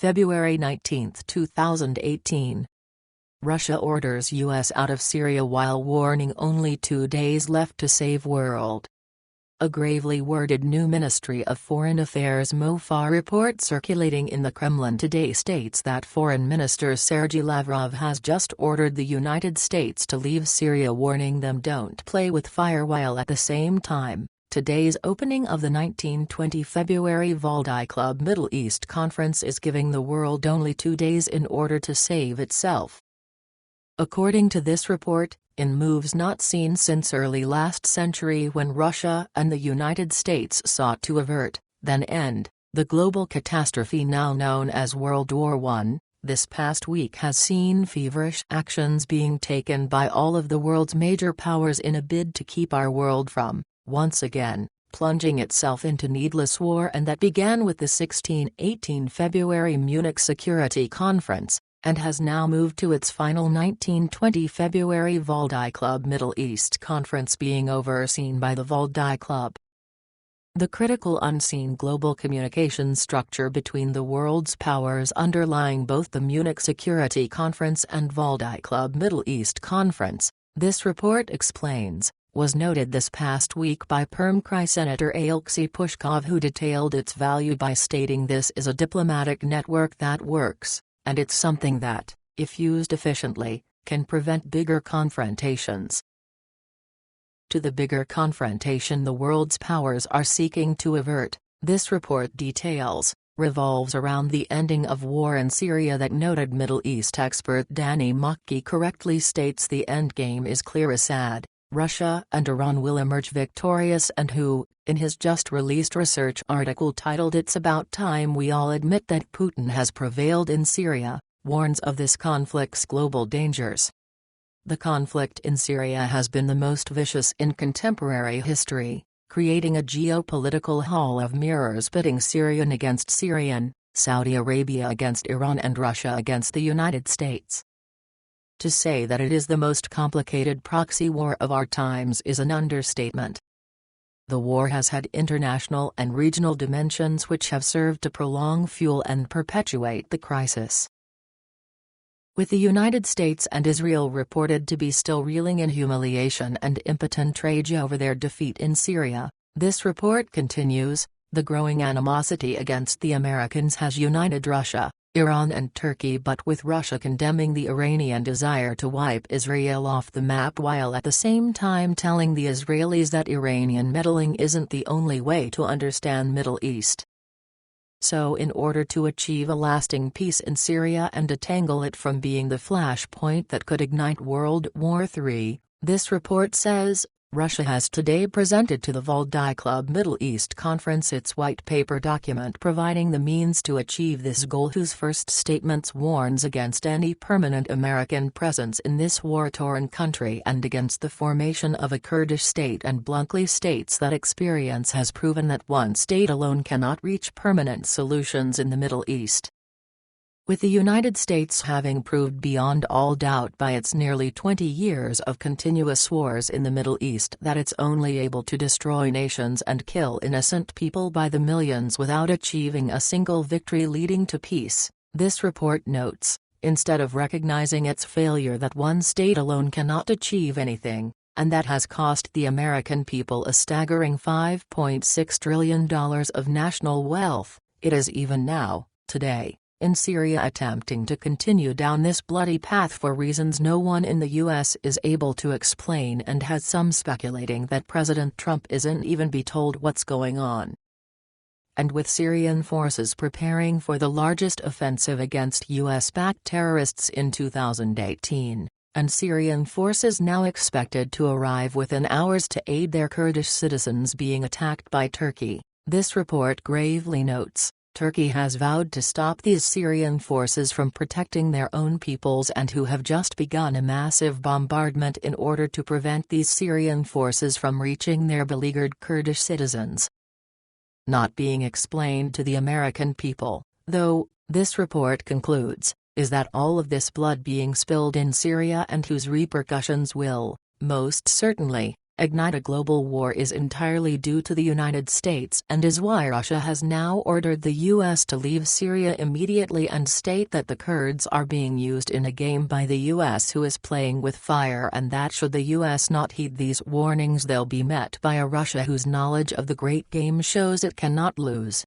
February 19, 2018. Russia orders U.S. out of Syria while warning only 2 days left to save world. A gravely worded new Ministry of Foreign Affairs MoFA report circulating in the Kremlin today states that Foreign Minister Sergey Lavrov has just ordered the United States to leave Syria, warning them don't play with fire, while at the same time, today's opening of the 1920 February Valdai Club Middle East Conference is giving the world only 2 days in order to save itself. According to this report, in moves not seen since early last century when Russia and the United States sought to avert, then end, the global catastrophe now known as World War I, this past week has seen feverish actions being taken by all of the world's major powers in a bid to keep our world from, once again, plunging itself into needless war, and that began with the 16-18 February Munich Security Conference, and has now moved to its final 1920 February Valdai Club Middle East Conference being overseen by the Valdai Club. The critical unseen global communication structure between the world's powers underlying both the Munich Security Conference and Valdai Club Middle East Conference, this report explains, was noted this past week by Perm-Kri Senator Alexei Pushkov, who detailed its value by stating this is a diplomatic network that works, and it's something that, if used efficiently, can prevent bigger confrontations. To the bigger confrontation the world's powers are seeking to avert, this report details, revolves around the ending of war in Syria that noted Middle East expert Danny Makki correctly states the endgame is clear: Assad, Russia and Iran will emerge victorious, and who, in his just-released research article titled "It's About Time We All Admit That Putin Has Prevailed in Syria," warns of this conflict's global dangers. The conflict in Syria has been the most vicious in contemporary history, creating a geopolitical hall of mirrors pitting Syrian against Syrian, Saudi Arabia against Iran, and Russia against the United States. To say that it is the most complicated proxy war of our times is an understatement. The war has had international and regional dimensions which have served to prolong, fuel and perpetuate the crisis. With the United States and Israel reported to be still reeling in humiliation and impotent rage over their defeat in Syria, this report continues, the growing animosity against the Americans has united Russia, Iran and Turkey, but with Russia condemning the Iranian desire to wipe Israel off the map while at the same time telling the Israelis that Iranian meddling isn't the only way to understand Middle East. So in order to achieve a lasting peace in Syria and detangle it from being the flashpoint that could ignite World War III, this report says, Russia has today presented to the Valdai Club Middle East Conference its white paper document providing the means to achieve this goal, whose first statements warns against any permanent American presence in this war-torn country and against the formation of a Kurdish state, and bluntly states that experience has proven that one state alone cannot reach permanent solutions in the Middle East. With the United States having proved beyond all doubt by its nearly 20 years of continuous wars in the Middle East that it's only able to destroy nations and kill innocent people by the millions without achieving a single victory leading to peace, this report notes, instead of recognizing its failure that one state alone cannot achieve anything, and that has cost the American people a staggering $5.6 trillion of national wealth, it is even now, today, in Syria attempting to continue down this bloody path for reasons no one in the U.S. is able to explain, and has some speculating that President Trump isn't even be told what's going on. And with Syrian forces preparing for the largest offensive against U.S.-backed terrorists in 2018, and Syrian forces now expected to arrive within hours to aid their Kurdish citizens being attacked by Turkey, this report gravely notes, Turkey has vowed to stop these Syrian forces from protecting their own peoples and who have just begun a massive bombardment in order to prevent these Syrian forces from reaching their beleaguered Kurdish citizens. Not being explained to the American people, though, this report concludes, is that all of this blood being spilled in Syria and whose repercussions will, most certainly, ignite a global war is entirely due to the United States and is why Russia has now ordered the US to leave Syria immediately and state that the Kurds are being used in a game by the US, who is playing with fire, and that should the US not heed these warnings, they'll be met by a Russia whose knowledge of the great game shows it cannot lose.